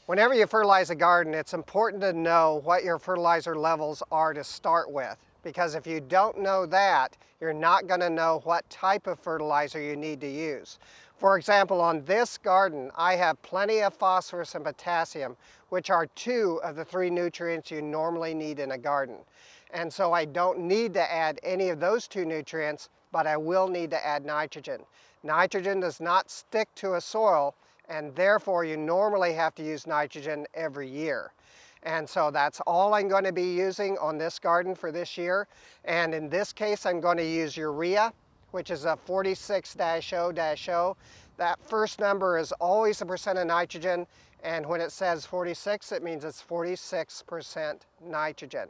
Whenever you fertilize a garden, it's important to know what your fertilizer levels are to start with, because if you don't know that, you're not going to know what type of fertilizer you need to use. For example, on this garden, I have plenty of phosphorus and potassium, which are 2 of the 3 nutrients you normally need in a garden. And so I don't need to add any of those 2 nutrients, but I will need to add nitrogen. Nitrogen does not stick to a soil, and therefore you normally have to use nitrogen every year. And so that's all I'm going to be using on this garden for this year. And in this case, I'm going to use urea, which is a 46-0-0. That first number is always a percent of nitrogen, and when it says 46, it means it's 46% nitrogen.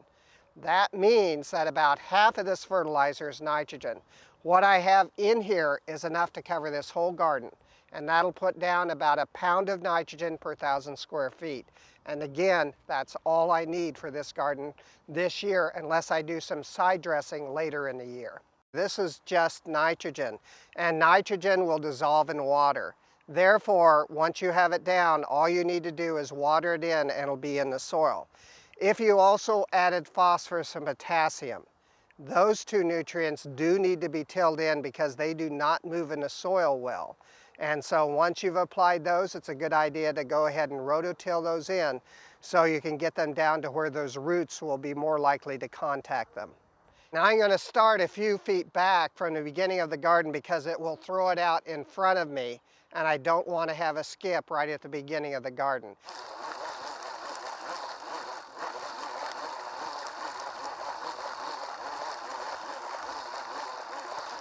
That means that about half of this fertilizer is nitrogen. What I have in here is enough to cover this whole garden, and that'll put down about a pound of nitrogen per 1,000 square feet. And again, that's all I need for this garden this year, unless I do some side dressing later in the year. This is just nitrogen, and nitrogen will dissolve in water. Therefore, once you have it down, all you need to do is water it in and it'll be in the soil. If you also added phosphorus and potassium, those 2 nutrients do need to be tilled in because they do not move in the soil well. And so once you've applied those, it's a good idea to go ahead and rototill those in so you can get them down to where those roots will be more likely to contact them. Now I'm going to start a few feet back from the beginning of the garden because it will throw it out in front of me, and I don't want to have a skip right at the beginning of the garden.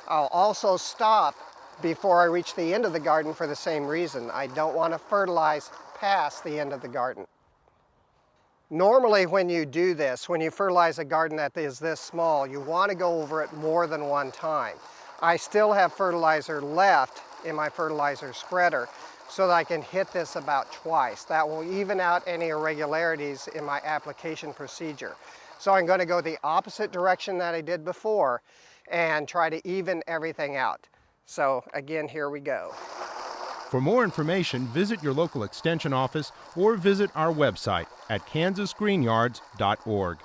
I'll also stop before I reach the end of the garden for the same reason. I don't want to fertilize past the end of the garden. Normally when you do this, when you fertilize a garden that is this small, you want to go over it more than one time. I still have fertilizer left in my fertilizer spreader so that I can hit this about twice. That will even out any irregularities in my application procedure. So I'm going to go the opposite direction that I did before and try to even everything out. So again, here we go. For more information, visit your local extension office or visit our website at kansasgreenyards.org.